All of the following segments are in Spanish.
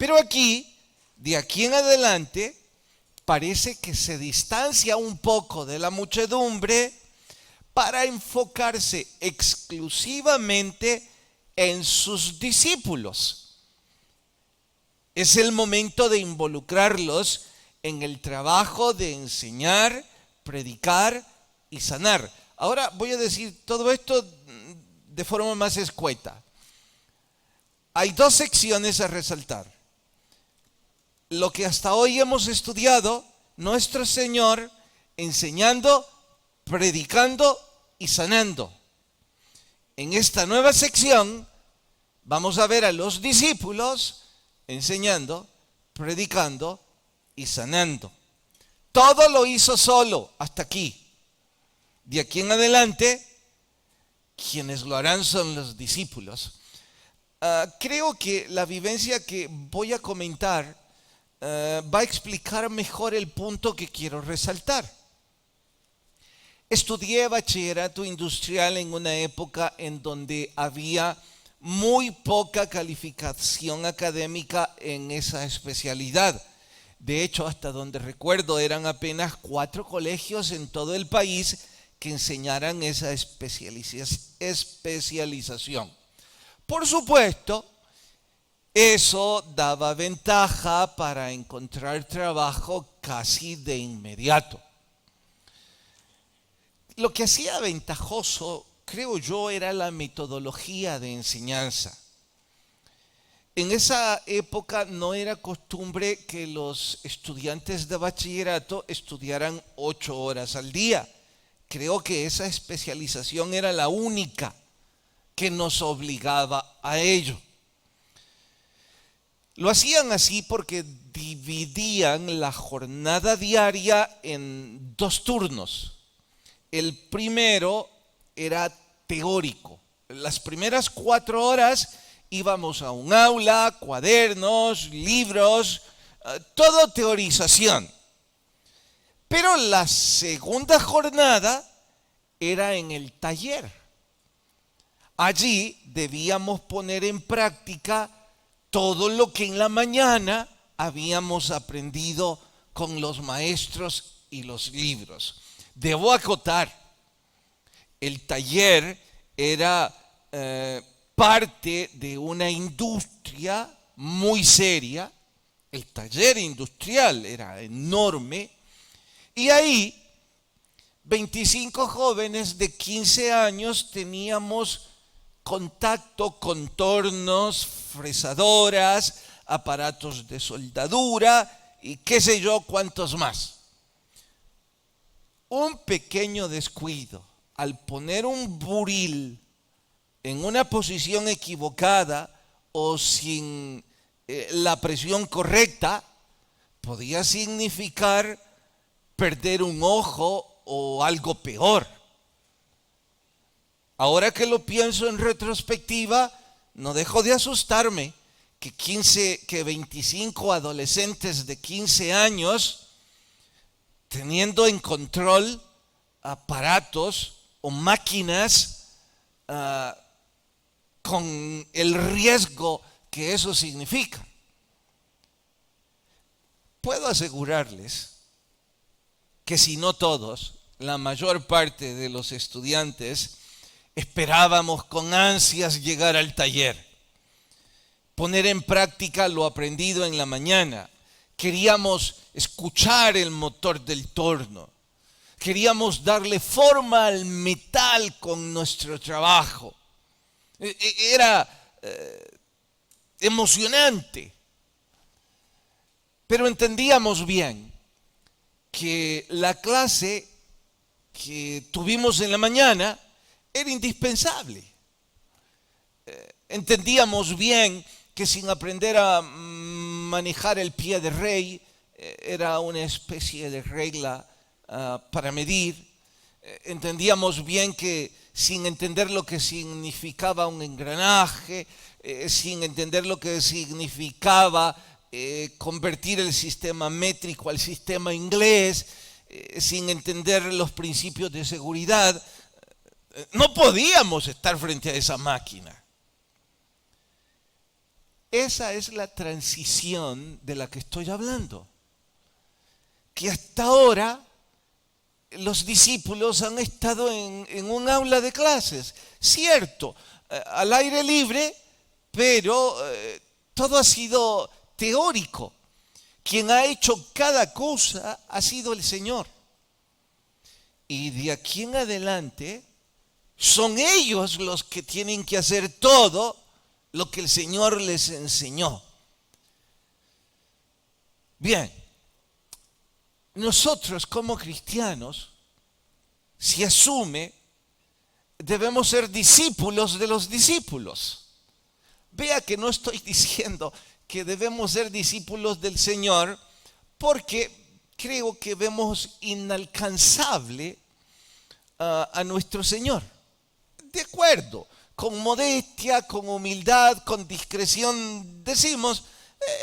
Pero aquí, de aquí en adelante, parece que se distancia un poco de la muchedumbre para enfocarse exclusivamente en sus discípulos. Es el momento de involucrarlos en el trabajo de enseñar, predicar y sanar. Ahora voy a decir todo esto de forma más escueta. Hay dos secciones a resaltar. Lo que hasta hoy hemos estudiado, nuestro Señor enseñando, predicando y sanando. En esta nueva sección vamos a ver a los discípulos enseñando, predicando y sanando. Todo lo hizo solo hasta aquí. De aquí en adelante, quienes lo harán son los discípulos. Creo que la vivencia que voy a comentar va a explicar mejor el punto que quiero resaltar. Estudié bachillerato industrial en una época en donde había muy poca calificación académica en esa especialidad. De hecho, hasta donde recuerdo, eran apenas 4 colegios en todo el país que enseñaran esa especialización. Por supuesto, eso daba ventaja para encontrar trabajo casi de inmediato. Lo que hacía ventajoso, creo yo, era la metodología de enseñanza. En esa época no era costumbre que los estudiantes de bachillerato estudiaran 8 horas al día. Creo que esa especialización era la única que nos obligaba a ello. Lo hacían así porque dividían la jornada diaria en 2 turnos. El primero era teórico. Las primeras 4 horas íbamos a un aula, cuadernos, libros, todo teorización. Pero la segunda jornada era en el taller. Allí debíamos poner en práctica todo lo que en la mañana habíamos aprendido con los maestros y los libros. Debo acotar, el taller era parte de una industria muy seria. El taller industrial era enorme y ahí 25 jóvenes de 15 años teníamos contacto con tornos, fresadoras, aparatos de soldadura y qué sé yo cuántos más. Un pequeño descuido al poner un buril en una posición equivocada o sin la presión correcta podía significar perder un ojo o algo peor. Ahora que lo pienso en retrospectiva, no dejo de asustarme que 25 adolescentes de 15 años, teniendo en control aparatos o máquinas con el riesgo que eso significa. Puedo asegurarles que si no todos, la mayor parte de los estudiantes esperábamos con ansias llegar al taller, poner en práctica lo aprendido en la mañana. Queríamos escuchar el motor del torno, queríamos darle forma al metal con nuestro trabajo. Era emocionante, pero entendíamos bien que la clase que tuvimos en la mañana era indispensable. Entendíamos bien que sin aprender a manejar el pie de rey, era una especie de regla para medir. Entendíamos bien que sin entender lo que significaba un engranaje, sin entender lo que significaba convertir el sistema métrico al sistema inglés, sin entender los principios de seguridad, no podíamos estar frente a esa máquina. Esa es la transición de la que estoy hablando. Que hasta ahora los discípulos han estado en un aula de clases, cierto, al aire libre, pero todo ha sido teórico. Quien ha hecho cada cosa ha sido el Señor. Y de aquí en adelante son ellos los que tienen que hacer todo lo que el Señor les enseñó. Bien, nosotros como cristianos, se asume, debemos ser discípulos de los discípulos. Vea que no estoy diciendo que debemos ser discípulos del Señor porque creo que vemos inalcanzable a nuestro Señor. De acuerdo, con modestia, con humildad, con discreción, decimos,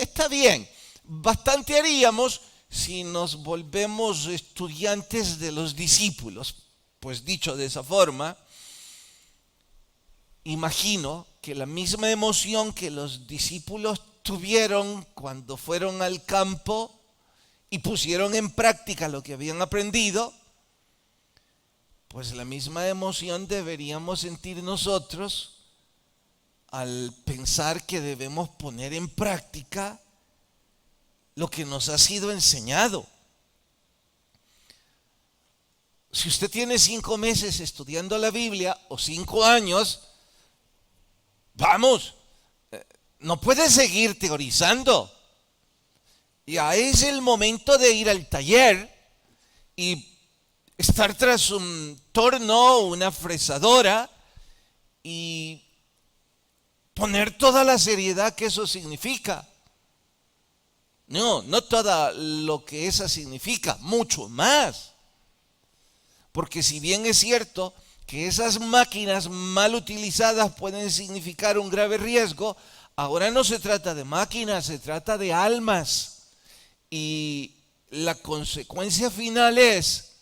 está bien, bastante haríamos si nos volvemos estudiantes de los discípulos. Pues dicho de esa forma, imagino que la misma emoción que los discípulos tuvieron cuando fueron al campo y pusieron en práctica lo que habían aprendido, pues la misma emoción deberíamos sentir nosotros al pensar que debemos poner en práctica lo que nos ha sido enseñado. Si usted tiene 5 meses estudiando la Biblia o 5 años, vamos, no puede seguir teorizando. Ya es el momento de ir al taller y estar tras un torno, una fresadora y poner toda la seriedad que eso significa. No todo lo que esa significa, mucho más. Porque si bien es cierto que esas máquinas mal utilizadas pueden significar un grave riesgo, ahora no se trata de máquinas, se trata de almas. Y la consecuencia final es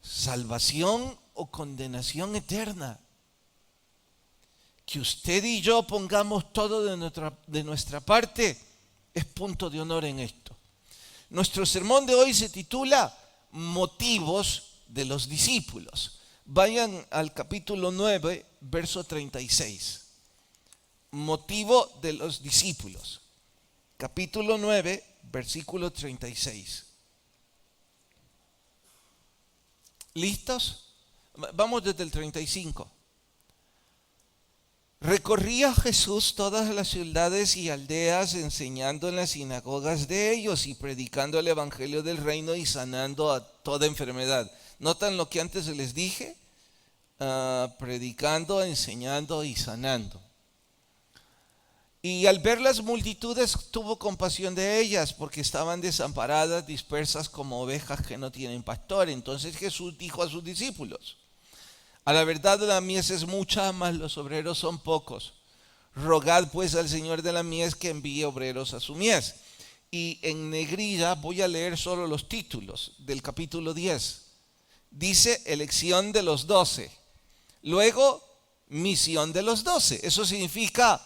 salvación o condenación eterna. Que usted y yo pongamos todo de nuestra parte es punto de honor en esto. Nuestro sermón de hoy se titula Motivos de los discípulos. Vayan al capítulo 9, verso 36. Motivo de los discípulos. Capítulo 9, versículo 36. ¿Listos? Vamos desde el 35. Recorría Jesús todas las ciudades y aldeas, enseñando en las sinagogas de ellos y predicando el evangelio del reino y sanando a toda enfermedad. ¿Notan lo que antes les dije? Predicando, enseñando y sanando. Y al ver las multitudes tuvo compasión de ellas, porque estaban desamparadas, dispersas como ovejas que no tienen pastor. Entonces Jesús dijo a sus discípulos: a la verdad la mies es mucha, mas los obreros son pocos. Rogad pues al Señor de la mies que envíe obreros a su mies. Y en negrilla voy a leer solo los títulos del capítulo 10. Dice elección de los 12. Luego misión de los 12. Eso significa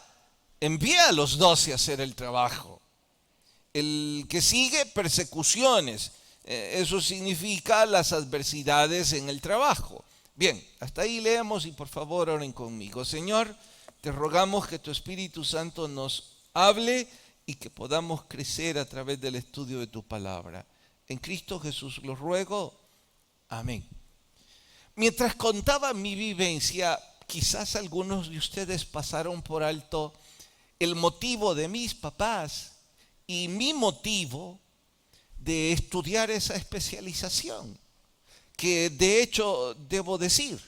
envía a los 12 a hacer el trabajo. El que sigue, persecuciones. Eso significa las adversidades en el trabajo. Bien, hasta ahí leemos y por favor oren conmigo. Señor, te rogamos que tu Espíritu Santo nos hable y que podamos crecer a través del estudio de tu palabra. En Cristo Jesús lo ruego. Amén. Mientras contaba mi vivencia, quizás algunos de ustedes pasaron por alto el motivo de mis papás y mi motivo de estudiar esa especialización, que de hecho debo decir,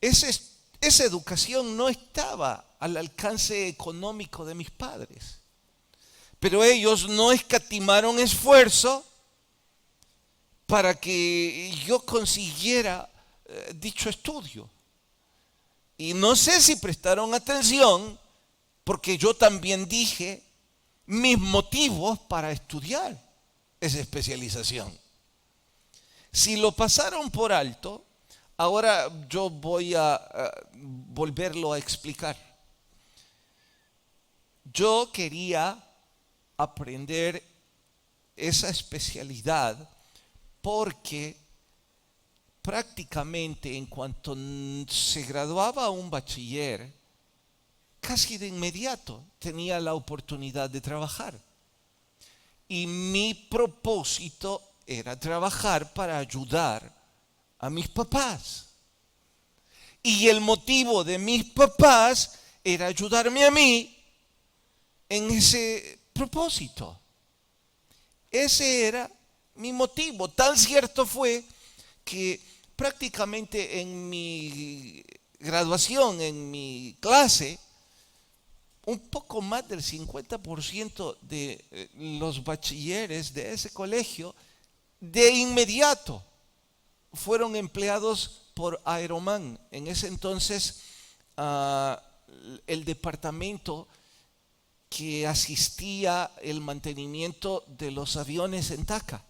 esa educación no estaba al alcance económico de mis padres, pero ellos no escatimaron esfuerzo para que yo consiguiera dicho estudio. Y no sé si prestaron atención, porque yo también dije mis motivos para estudiar esa especialización. Si lo pasaron por alto, ahora yo voy a volverlo a explicar. yo quería aprender esa especialidad porque prácticamente en cuanto se graduaba un bachiller, casi de inmediato tenía la oportunidad de trabajar. Y mi propósito era trabajar para ayudar a mis papás. Y el motivo de mis papás era ayudarme a mí en ese propósito. Ese era mi motivo. Tan cierto fue que prácticamente en mi graduación, en mi clase, un poco más del 50% de los bachilleres de ese colegio de inmediato fueron empleados por Aeroman. En ese entonces, el departamento que asistía el mantenimiento de los aviones en TACA.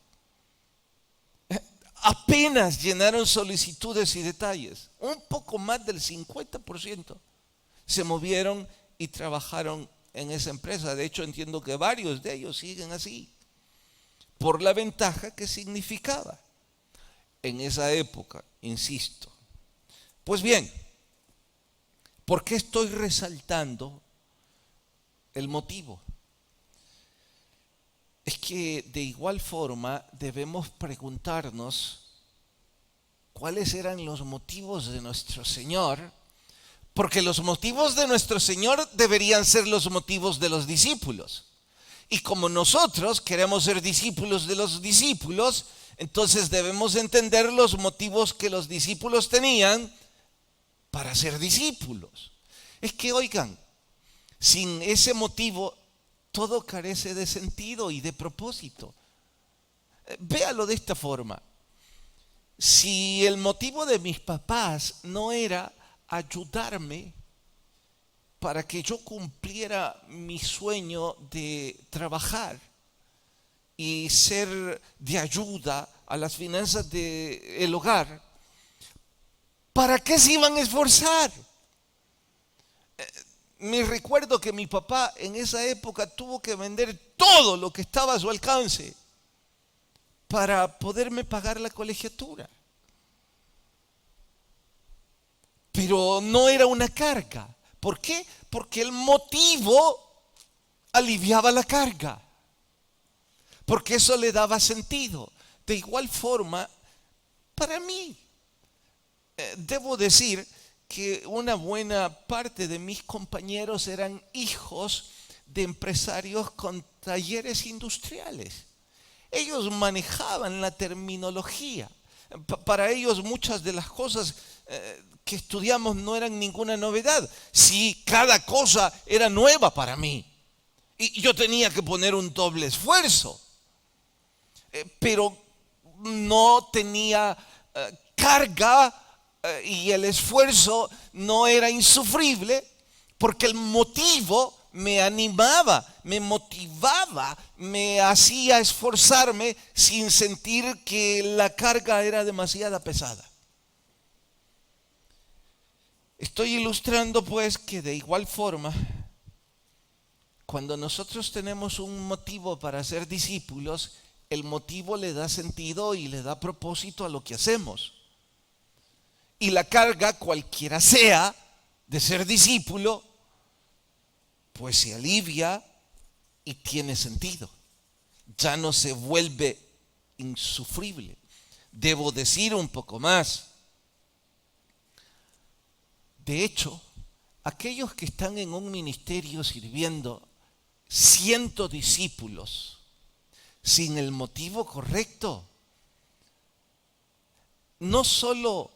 Apenas llenaron solicitudes y detalles. Un poco más del 50% se movieron y trabajaron en esa empresa. De hecho, entiendo que varios de ellos siguen así, por la ventaja que significaba en esa época, insisto. Pues bien, ¿por qué estoy resaltando el motivo? Es que de igual forma debemos preguntarnos cuáles eran los motivos de nuestro Señor, porque los motivos de nuestro Señor deberían ser los motivos de los discípulos. Y como nosotros queremos ser discípulos de los discípulos, entonces debemos entender los motivos que los discípulos tenían para ser discípulos. Es que, oigan, sin ese motivo todo carece de sentido y de propósito. Véalo de esta forma. Si el motivo de mis papás no era ayudarme para que yo cumpliera mi sueño de trabajar y ser de ayuda a las finanzas del hogar, ¿para qué se iban a esforzar? Me recuerdo que mi papá en esa época tuvo que vender todo lo que estaba a su alcance para poderme pagar la colegiatura. Pero no era una carga. ¿Por qué? Porque el motivo aliviaba la carga. Porque eso le daba sentido. De igual forma, para mí, debo decir que una buena parte de mis compañeros eran hijos de empresarios con talleres industriales. Ellos manejaban la terminología. Para ellos muchas de las cosas que estudiamos no eran ninguna novedad. Sí, cada cosa era nueva para mí. Y yo tenía que poner un doble esfuerzo. Pero no tenía carga y el esfuerzo no era insufrible porque el motivo me animaba, me motivaba, me hacía esforzarme sin sentir que la carga era demasiado pesada. Estoy ilustrando pues que de igual forma, cuando nosotros tenemos un motivo para ser discípulos, el motivo le da sentido y le da propósito a lo que hacemos. Y la carga, cualquiera sea, de ser discípulo, pues se alivia y tiene sentido. Ya no se vuelve insufrible. Debo decir un poco más. De hecho, aquellos que están en un ministerio sirviendo 100 discípulos sin el motivo correcto, no solo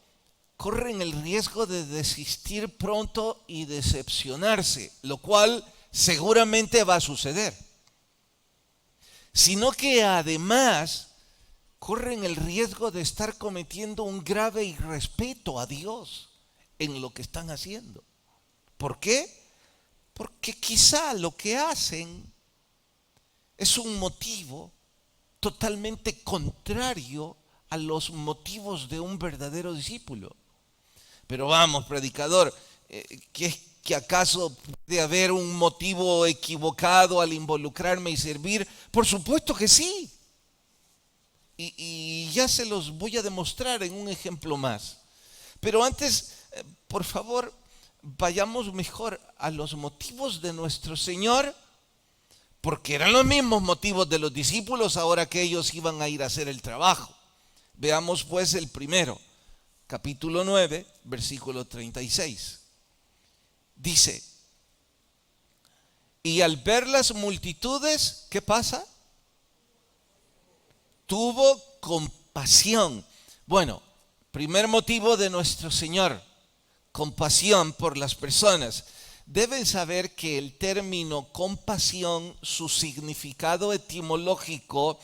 corren el riesgo de desistir pronto y decepcionarse, lo cual seguramente va a suceder, sino que además corren el riesgo de estar cometiendo un grave irrespeto a Dios en lo que están haciendo. ¿Por qué? Porque quizá lo que hacen es un motivo totalmente contrario a los motivos de un verdadero discípulo. Pero vamos, predicador, que acaso puede haber un motivo equivocado al involucrarme y servir? Por supuesto que sí. Y ya se los voy a demostrar en un ejemplo más. Pero antes, por favor, vayamos mejor a los motivos de nuestro Señor, porque eran los mismos motivos de los discípulos ahora que ellos iban a ir a hacer el trabajo. Veamos pues el primero, capítulo 9, versículo 36. Dice, y al ver las multitudes, ¿qué pasa? Tuvo compasión. Bueno, primer motivo de nuestro Señor, compasión por las personas. Deben saber que el término compasión, su significado etimológico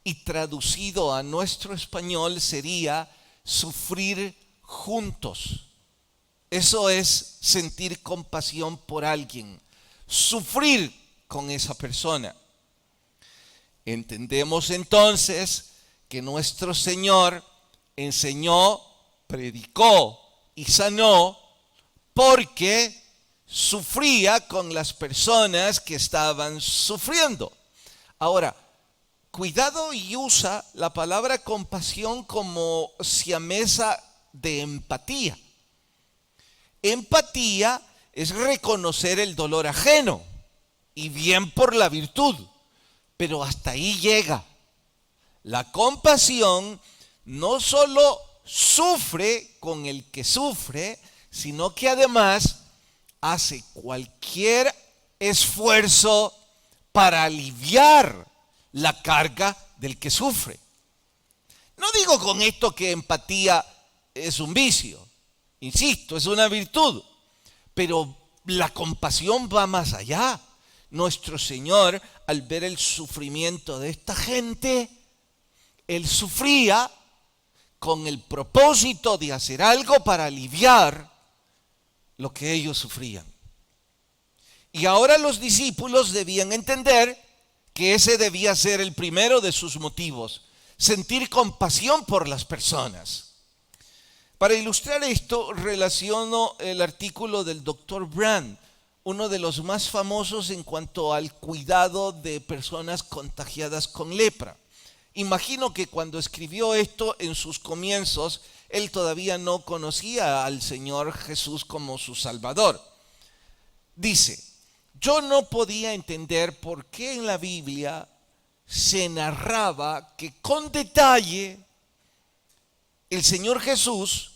y traducido a nuestro español sería sufrir juntos. Eso es sentir compasión por alguien, sufrir con esa persona. Entendemos entonces que nuestro Señor enseñó, predicó y sanó porque sufría con las personas que estaban sufriendo. Ahora, cuidado y usa la palabra compasión como siamesa de empatía. Empatía es reconocer el dolor ajeno y bien por la virtud, pero hasta ahí llega. La compasión no solo sufre con el que sufre, sino que además hace cualquier esfuerzo para aliviar la carga del que sufre. No digo con esto que empatía es un vicio, insisto, es una virtud, pero la compasión va más allá. Nuestro Señor, al ver el sufrimiento de esta gente, Él sufría con el propósito de hacer algo para aliviar lo que ellos sufrían. Y ahora los discípulos debían entender que ese debía ser el primero de sus motivos, sentir compasión por las personas. Para ilustrar esto, relaciono el artículo del Dr. Brand, uno de los más famosos en cuanto al cuidado de personas contagiadas con lepra. Imagino que cuando escribió esto en sus comienzos, él todavía no conocía al Señor Jesús como su Salvador. Dice, yo no podía entender por qué en la Biblia se narraba que con detalle el Señor Jesús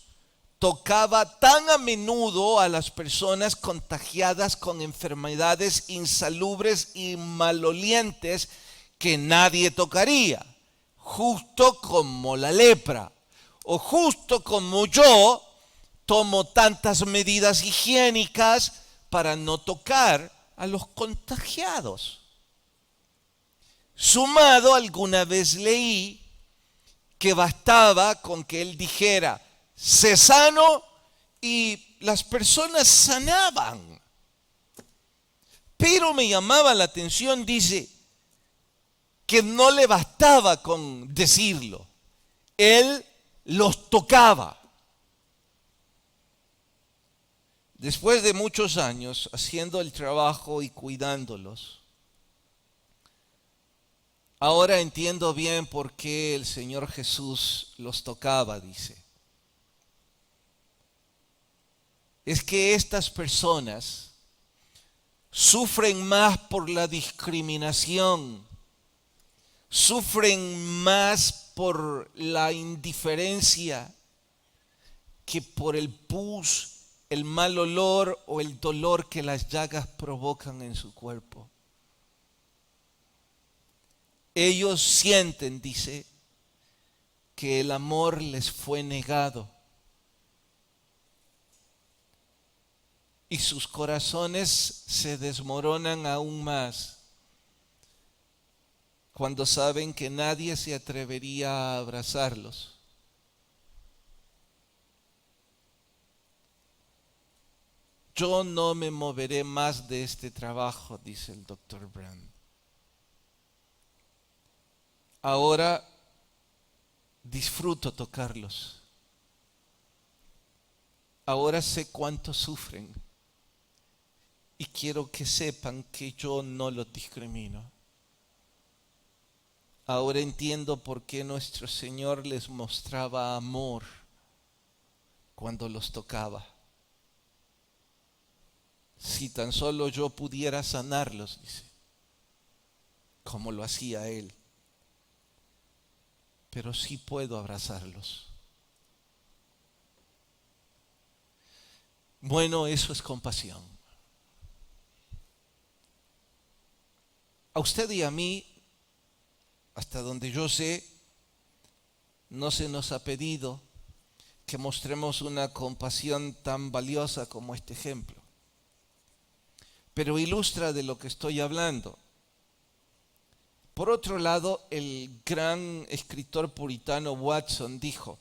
tocaba tan a menudo a las personas contagiadas con enfermedades insalubres y malolientes que nadie tocaría, justo como la lepra, o justo como yo tomo tantas medidas higiénicas para no tocar a los contagiados. Sumado, alguna vez leí que bastaba con que él dijera, sé sano, y las personas sanaban. Pero me llamaba la atención, dice, que no le bastaba con decirlo. Él los tocaba. Después de muchos años haciendo el trabajo y cuidándolos, ahora entiendo bien por qué el Señor Jesús los tocaba, dice. Es que estas personas sufren más por la discriminación, sufren más por la indiferencia que por el pus, el mal olor o el dolor que las llagas provocan en su cuerpo. Ellos sienten, dice, que el amor les fue negado y sus corazones se desmoronan aún más cuando saben que nadie se atrevería a abrazarlos. Yo no me moveré más de este trabajo, dice el Dr. Brand. Ahora disfruto tocarlos. Ahora sé cuánto sufren. Y quiero que sepan que yo no los discrimino. Ahora entiendo por qué nuestro Señor les mostraba amor cuando los tocaba. Si tan solo yo pudiera sanarlos, dice, como lo hacía Él. Pero sí puedo abrazarlos. Bueno, eso es compasión. A usted y a mí, hasta donde yo sé, no se nos ha pedido que mostremos una compasión tan valiosa como este ejemplo. Pero ilustra de lo que estoy hablando. Por otro lado, el gran escritor puritano Watson dijo: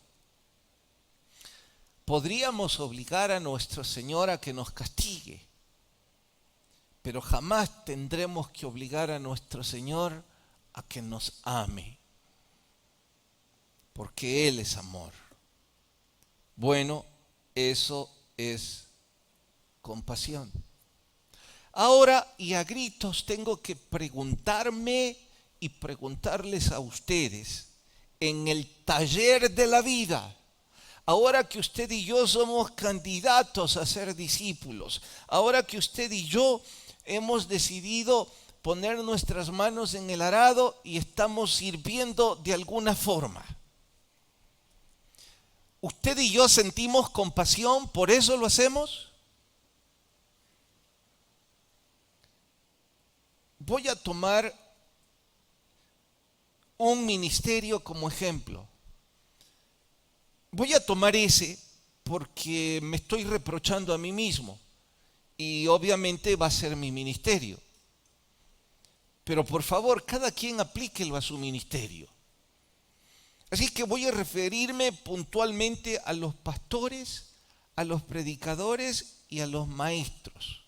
podríamos obligar a nuestro Señor a que nos castigue, pero jamás tendremos que obligar a nuestro Señor a que nos ame, porque Él es amor. Bueno, eso es compasión. Ahora, y a gritos, tengo que preguntarme y preguntarles a ustedes, en el taller de la vida, ahora que usted y yo somos candidatos a ser discípulos, ahora que usted y yo hemos decidido poner nuestras manos en el arado y estamos sirviendo de alguna forma, ¿usted y yo sentimos compasión, por eso lo hacemos? Voy a tomar un ministerio como ejemplo. Voy a tomar ese porque me estoy reprochando a mí mismo y obviamente va a ser mi ministerio. Pero por favor, cada quien aplíquelo a su ministerio. Así que voy a referirme puntualmente a los pastores, a los predicadores y a los maestros,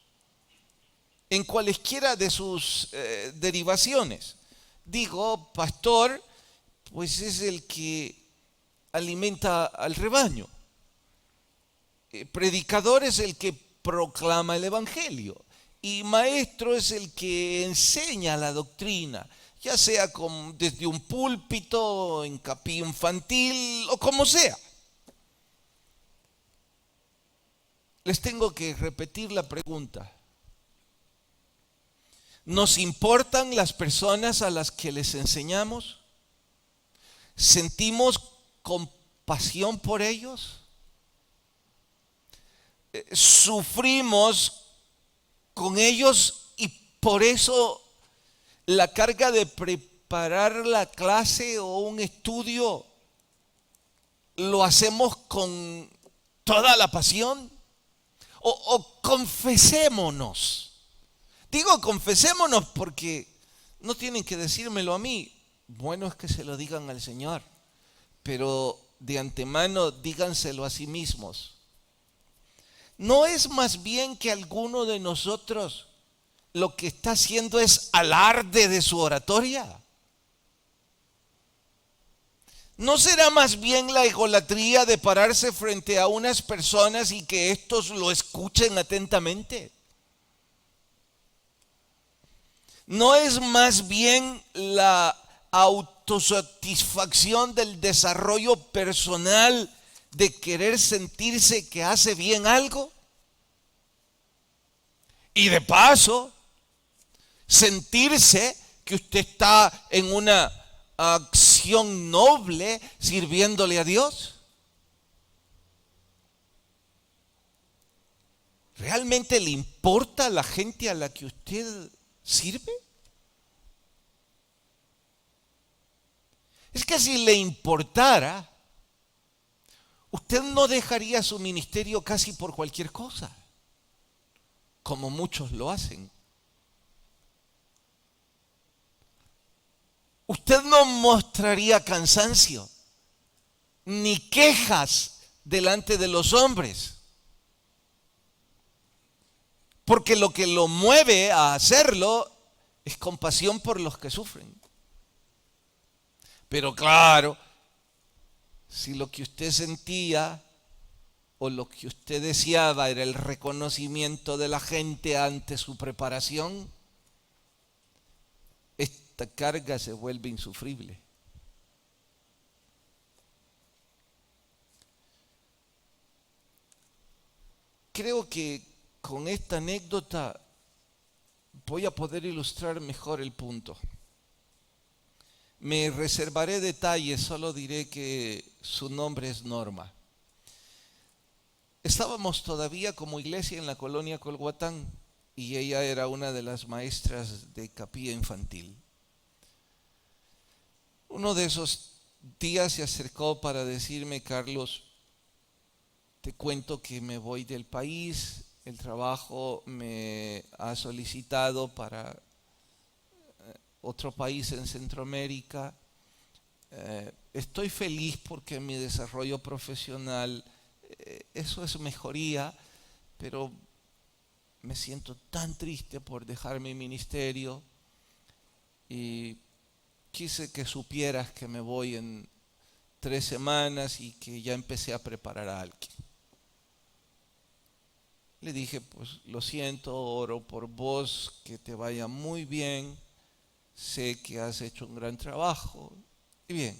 en cualesquiera de sus derivaciones. Digo, pastor, pues es el que alimenta al rebaño. Predicador es el que proclama el evangelio. Y maestro es el que enseña la doctrina, ya sea desde un púlpito, en capilla infantil o como sea. Les tengo que repetir la pregunta. ¿Nos importan las personas a las que les enseñamos? ¿Sentimos compasión por ellos? ¿Sufrimos con ellos y por eso la carga de preparar la clase o un estudio lo hacemos con toda la pasión? ¿O confesémonos? Digo confesémonos porque no tienen que decírmelo a mí. Bueno es que se lo digan al Señor, pero de antemano díganselo a sí mismos. ¿No es más bien que alguno de nosotros lo que está haciendo es alarde de su oratoria? ¿No será más bien la egolatría de pararse frente a unas personas y que éstos lo escuchen atentamente? ¿No es más bien la autosatisfacción del desarrollo personal de querer sentirse que hace bien algo? Y de paso, sentirse que usted está en una acción noble sirviéndole a Dios. ¿Realmente le importa a la gente a la que usted sirve? Es que si le importara, usted no dejaría su ministerio casi por cualquier cosa, como muchos lo hacen. Usted no mostraría cansancio ni quejas delante de los hombres, porque lo que lo mueve a hacerlo es compasión por los que sufren. Pero claro, si lo que usted sentía o lo que usted deseaba era el reconocimiento de la gente ante su preparación, esta carga se vuelve insufrible. Creo que con esta anécdota voy a poder ilustrar mejor el punto. Me reservaré detalles, solo diré que su nombre es Norma. Estábamos todavía como iglesia en la colonia Colhuatán y ella era una de las maestras de capilla infantil. Uno de esos días se acercó para decirme: Carlos, te cuento que me voy del país, el trabajo me ha solicitado para otro país en Centroamérica. Estoy feliz porque mi desarrollo profesional, eso es mejoría, pero me siento tan triste por dejar mi ministerio y quise que supieras que me voy en 3 semanas y que ya empecé a preparar a alguien. Le dije: pues lo siento, oro por vos, que te vaya muy bien, sé que has hecho un gran trabajo. Y bien,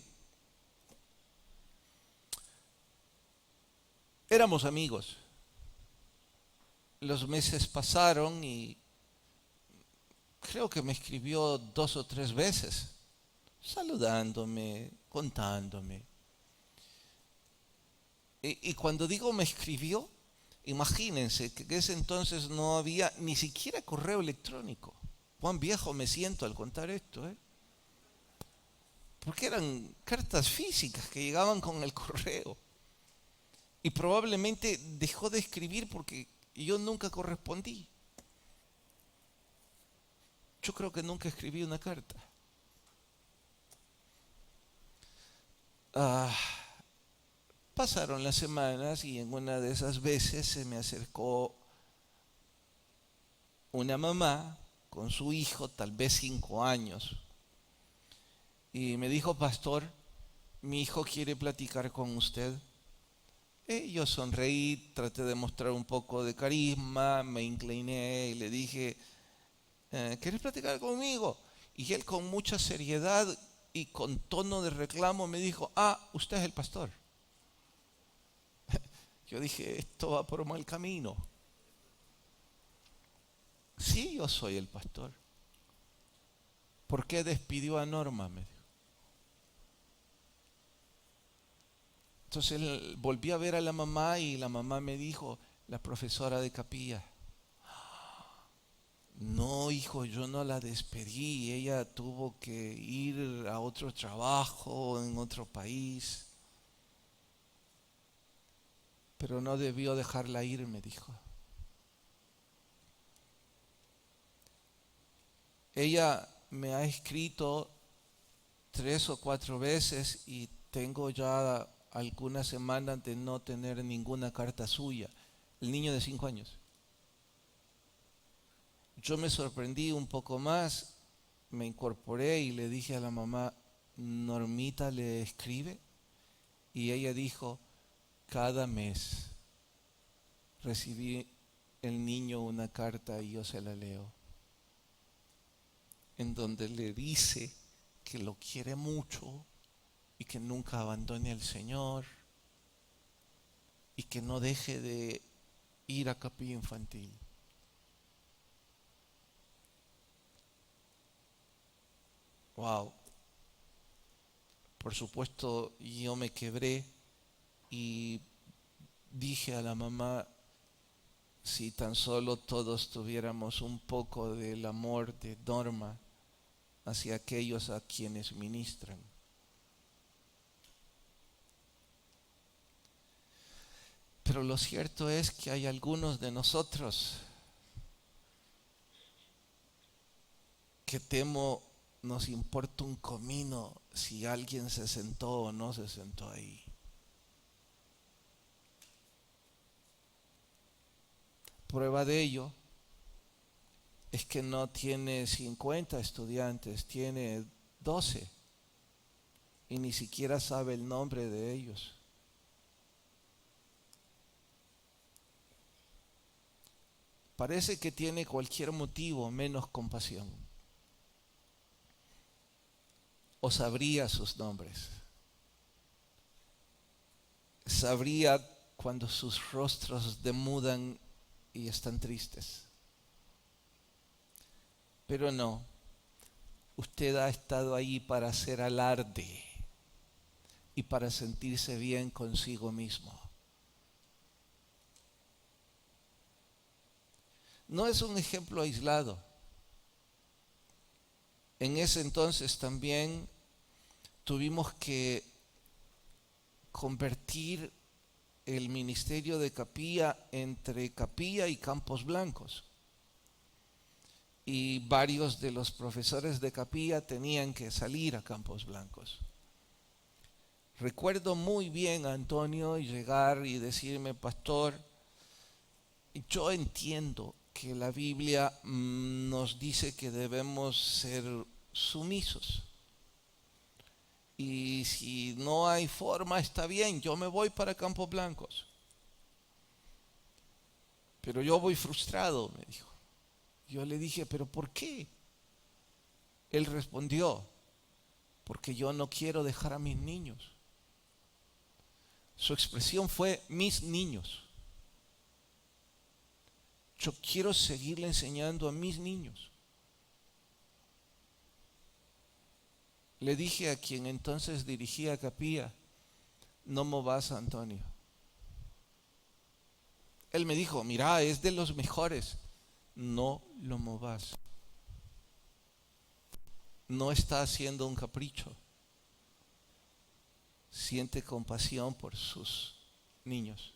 éramos amigos. Los meses pasaron y creo que me escribió 2 o 3 veces, saludándome, contándome. Y cuando digo me escribió, imagínense que en ese entonces no había ni siquiera correo electrónico. Cuán viejo me siento al contar esto, ¿eh? Porque eran cartas físicas que llegaban con el correo. Y probablemente dejó de escribir porque yo nunca correspondí. Yo creo que nunca escribí una carta. Pasaron las semanas y en una de esas veces se me acercó una mamá con su hijo, tal vez 5 años, y me dijo: pastor, mi hijo quiere platicar con usted. Yo sonreí, traté de mostrar un poco de carisma, me incliné y le dije: ¿quieres platicar conmigo? Y él, con mucha seriedad y con tono de reclamo, me dijo: usted es el pastor. Yo dije: esto va por mal camino. Sí, yo soy el pastor. ¿Por qué despidió a Norma?, me dijo. Entonces él volví a ver a la mamá y la mamá me dijo: la profesora de capilla. No, hijo, yo no la despedí, ella tuvo que ir a otro trabajo en otro país. Pero no debió dejarla ir, me dijo. Ella me ha escrito 3 o 4 veces y tengo ya algunas semanas de no tener ninguna carta suya. El niño de 5 años. Yo me sorprendí un poco más, me incorporé y le dije a la mamá: ¿Normita le escribe? Y ella dijo: cada mes recibí el niño una carta y yo se la leo, en donde le dice que lo quiere mucho y que nunca abandone al Señor y que no deje de ir a capilla infantil. Wow. Por supuesto, yo me quebré y dije a la mamá: si tan solo todos tuviéramos un poco del amor de Norma hacia aquellos a quienes ministran. Pero lo cierto es que hay algunos de nosotros que temo nos importa un comino si alguien se sentó o no se sentó ahí. Prueba de ello es que no tiene 50 estudiantes, tiene 12 y ni siquiera sabe el nombre de ellos. parece que tiene cualquier motivo menos compasión. O sabría sus nombres. Sabría cuando sus rostros demudan y están tristes. Pero no, usted ha estado ahí para hacer alarde y para sentirse bien consigo mismo. No es un ejemplo aislado. En ese entonces también tuvimos que convertir el ministerio de Capilla entre Capilla y Campos Blancos. Y varios de los profesores de Capilla tenían que salir a Campos Blancos. Recuerdo muy bien a Antonio llegar y decirme: pastor, yo entiendo que la Biblia nos dice que debemos ser sumisos. Y si no hay forma, está bien, yo me voy para Campos Blancos. Pero yo voy frustrado, me dijo. Yo le dije: ¿pero por qué? Él respondió: porque yo no quiero dejar a mis niños. Su expresión fue: mis niños. Yo quiero seguirle enseñando a mis niños. Le dije a quien entonces dirigía Capilla: no movas a Antonio. Él me dijo: mira, es de los mejores. No lo movas. No está haciendo un capricho. Siente compasión por sus niños.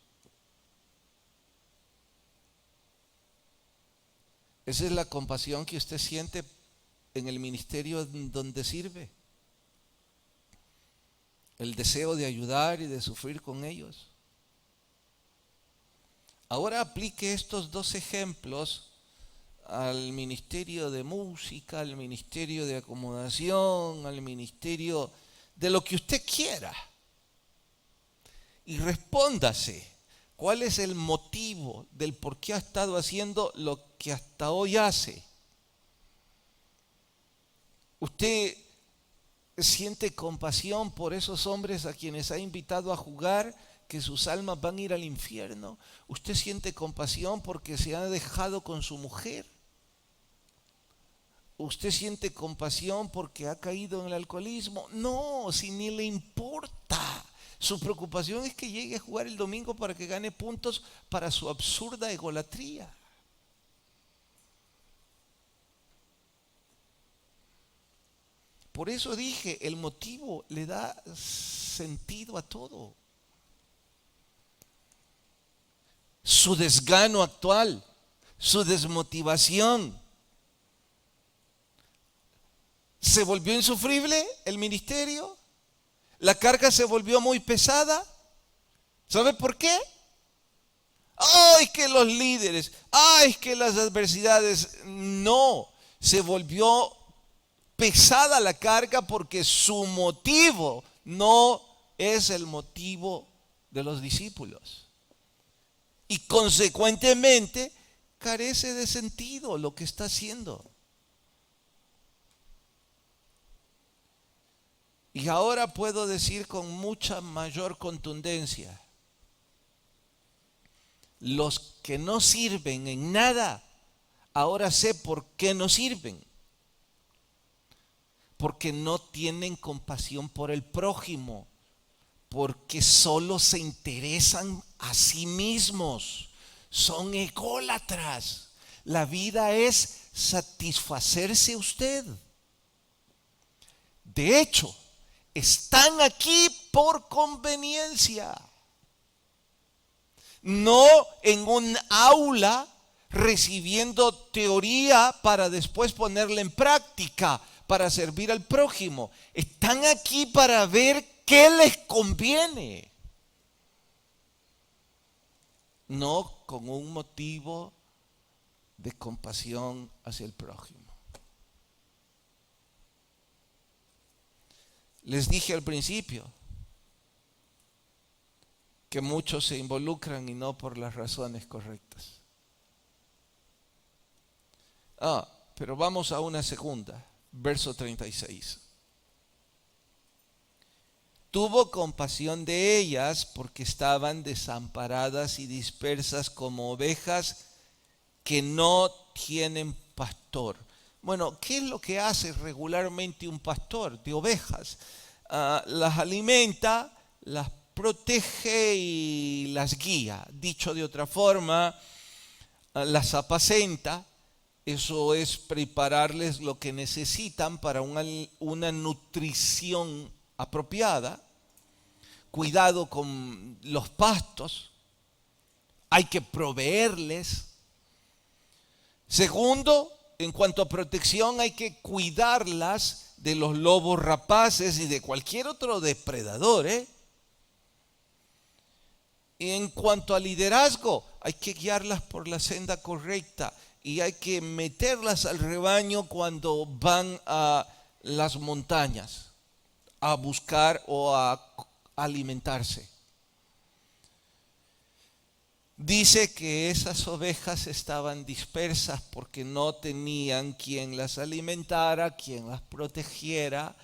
Esa es la compasión que usted siente en el ministerio donde sirve. El deseo de ayudar y de sufrir con ellos. Ahora aplique estos dos ejemplos al ministerio de música, al ministerio de acomodación, al ministerio de lo que usted quiera. Y respóndase: ¿cuál es el motivo del por qué ha estado haciendo lo que hasta hoy hace? ¿Usted siente compasión por esos hombres a quienes ha invitado a jugar, que sus almas van a ir al infierno? ¿Usted siente compasión porque se ha dejado con su mujer? ¿Usted siente compasión porque ha caído en el alcoholismo? No, si ni le importa. Su preocupación es que llegue a jugar el domingo para que gane puntos para su absurda egolatría. Por eso dije, el motivo le da sentido a todo. Su desgano actual, su desmotivación. ¿Se volvió insufrible el ministerio? ¿La carga se volvió muy pesada? ¿Sabe por qué? ¡Ay, que los líderes! ¡Ay, que las adversidades! No, se volvió pesada la carga porque su motivo no es el motivo de los discípulos. Y consecuentemente carece de sentido lo que está haciendo. Y ahora puedo decir con mucha mayor contundencia: los que no sirven en nada, ahora sé por qué no sirven. Porque no tienen compasión por el prójimo, porque solo se interesan a sí mismos, son ególatras. La vida es satisfacerse usted. De hecho, están aquí por conveniencia, no en un aula recibiendo teoría para después ponerla en práctica para servir al prójimo. Están aquí para ver qué les conviene, no con un motivo de compasión hacia el prójimo. Les dije al principio que muchos se involucran y no por las razones correctas. Pero vamos a una segunda, verso 36. Tuvo compasión de ellas porque estaban desamparadas y dispersas como ovejas que no tienen pastor. Bueno, ¿qué es lo que hace regularmente un pastor de ovejas? Las alimenta, las protege y las guía. Dicho de otra forma, las apacenta. Eso es prepararles lo que necesitan para una nutrición apropiada. Cuidado con los pastos. Hay que proveerles. Segundo, en cuanto a protección, hay que cuidarlas de los lobos rapaces y de cualquier otro depredador. Y en cuanto a liderazgo, hay que guiarlas por la senda correcta y hay que meterlas al rebaño cuando van a las montañas a buscar o a alimentarse. Dice que esas ovejas estaban dispersas porque no tenían quien las alimentara, quien las protegiera,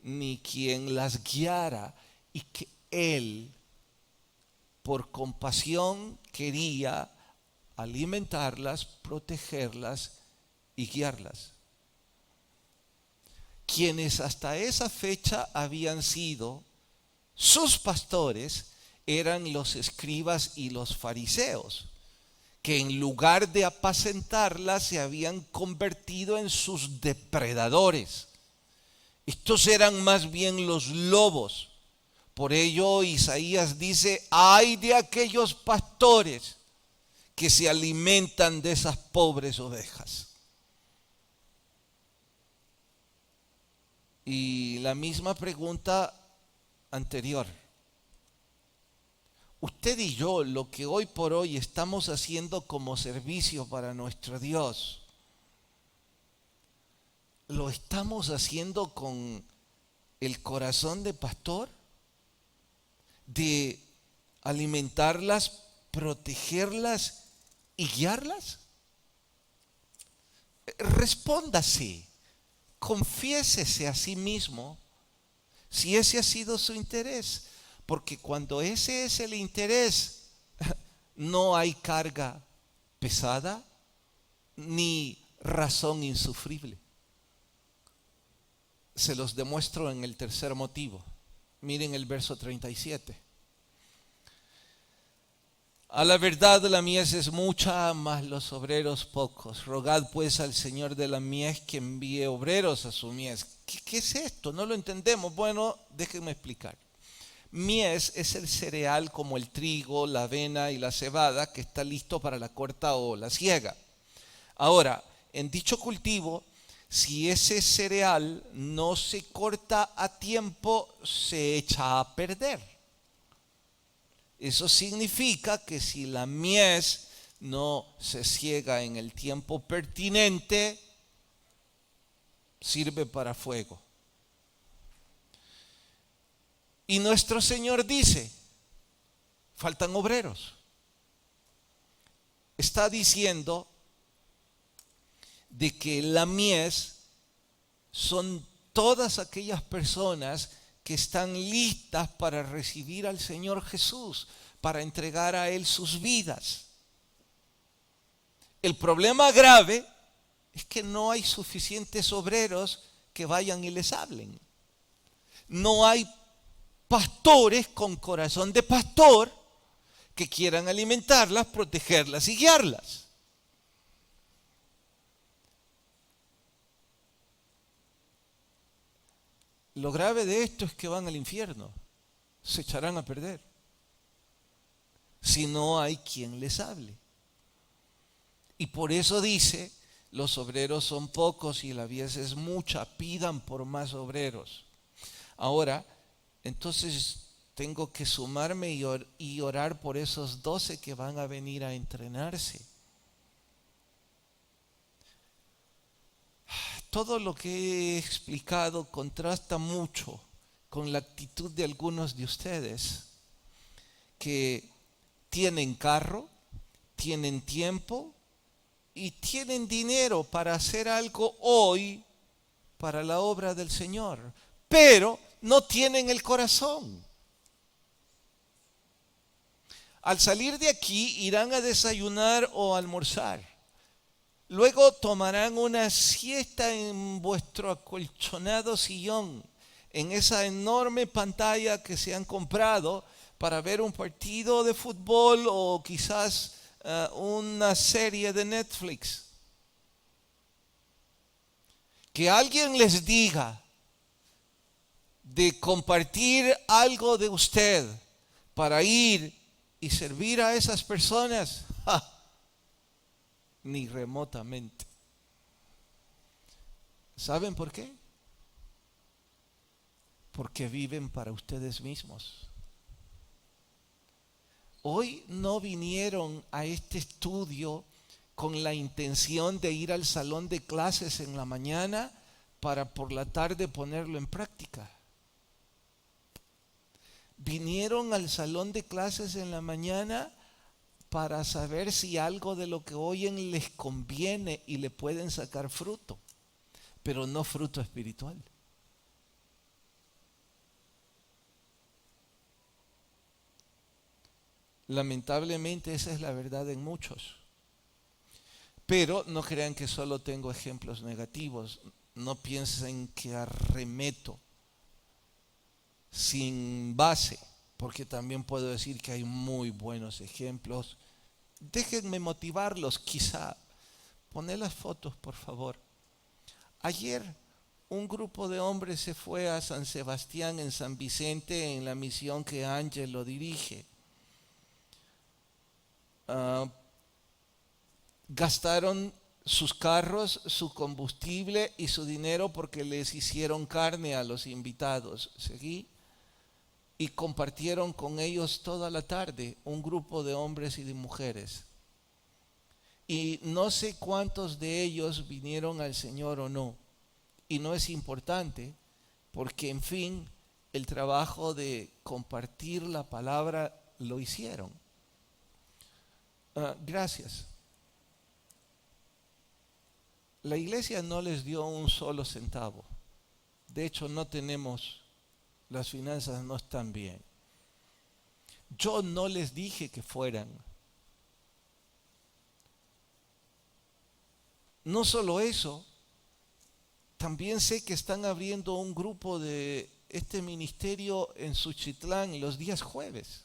ni quien las guiara, y que Él, por compasión, quería alimentarlas, protegerlas y guiarlas. Quienes hasta esa fecha habían sido sus pastores eran los escribas y los fariseos, que en lugar de apacentarlas se habían convertido en sus depredadores. Estos eran más bien los lobos. Por ello Isaías dice: ay de aquellos pastores que se alimentan de esas pobres ovejas. Y la misma pregunta anterior. Usted y yo, lo que hoy por hoy estamos haciendo como servicio para nuestro Dios, ¿lo estamos haciendo con el corazón de pastor? ¿De alimentarlas, protegerlas y guiarlas? Respóndase, confiésese a sí mismo si ese ha sido su interés. Porque cuando ese es el interés, no hay carga pesada ni razón insufrible. Se los demuestro en el tercer motivo. Miren el verso 37. A la verdad la mies es mucha, mas los obreros pocos. Rogad pues al Señor de la mies que envíe obreros a su mies. ¿Qué es esto? No lo entendemos. Bueno, déjenme explicar. Mies es el cereal como el trigo, la avena y la cebada que está listo para la corta o la siega. Ahora, en dicho cultivo, si ese cereal no se corta a tiempo, se echa a perder. Eso significa que si la mies no se siega en el tiempo pertinente, sirve para fuego. Y nuestro Señor dice: faltan obreros. Está diciendo de que la mies son todas aquellas personas que están listas para recibir al Señor Jesús, para entregar a Él sus vidas. El problema grave es que no hay suficientes obreros que vayan y les hablen. No hay pastores con corazón de pastor que quieran alimentarlas, protegerlas y guiarlas. Lo grave de esto es que van al infierno, se echarán a perder si no hay quien les hable. Y por eso dice: los obreros son pocos y la mies es mucha, pidan por más obreros. Ahora, entonces tengo que sumarme y orar por esos 12 que van a venir a entrenarse. Todo lo que he explicado contrasta mucho con la actitud de algunos de ustedes que tienen carro, tienen tiempo y tienen dinero para hacer algo hoy para la obra del Señor, pero no tienen el corazón. Al salir de aquí irán a desayunar o almorzar. Luego tomarán una siesta en vuestro acolchonado sillón, en esa enorme pantalla que se han comprado para ver un partido de fútbol o quizás una serie de Netflix. Que alguien les diga de compartir algo de usted para ir y servir a esas personas, ¡ja! Ni remotamente. ¿Saben por qué? Porque viven para ustedes mismos. Hoy no vinieron a este estudio con la intención de ir al salón de clases en la mañana para por la tarde ponerlo en práctica. Vinieron al salón de clases en la mañana para saber si algo de lo que oyen les conviene y le pueden sacar fruto, pero no fruto espiritual. Lamentablemente esa es la verdad en muchos. Pero no crean que solo tengo ejemplos negativos. No piensen que arremeto sin base, porque también puedo decir que hay muy buenos ejemplos. Déjenme motivarlos, quizá. Poné las fotos, por favor. Ayer un grupo de hombres se fue a San Sebastián en San Vicente en la misión que Ángel lo dirige. Gastaron sus carros, su combustible y su dinero porque les hicieron carne a los invitados. ¿Seguí? Y compartieron con ellos toda la tarde, un grupo de hombres y de mujeres. Y no sé cuántos de ellos vinieron al Señor o no. Y no es importante, porque en fin, el trabajo de compartir la palabra lo hicieron. Gracias. La iglesia no les dio un solo centavo. De hecho, no tenemos, las finanzas no están bien. Yo no les dije que fueran. No solo eso, también sé que están abriendo un grupo de este ministerio en Suchitlán los días jueves.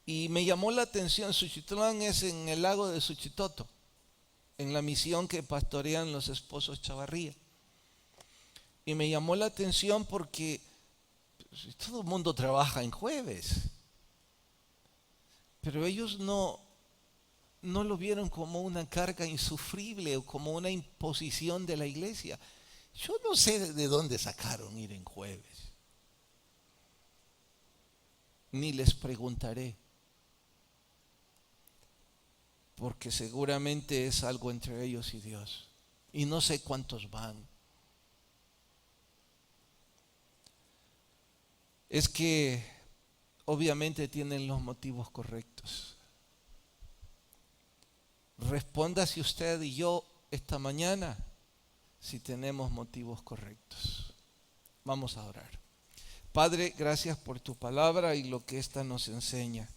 Y me llamó la atención, Suchitlán es en el lago de Suchitoto, en la misión que pastorean los esposos Chavarría. Y me llamó la atención porque todo el mundo trabaja en jueves, pero ellos no lo vieron como una carga insufrible o como una imposición de la iglesia. Yo no sé de dónde sacaron ir en jueves, ni les preguntaré, porque seguramente es algo entre ellos y Dios, y no sé cuántos van. Es que obviamente tienen los motivos correctos. Responda si usted y yo esta mañana si tenemos motivos correctos. Vamos a orar. Padre, gracias por tu palabra y lo que ésta nos enseña.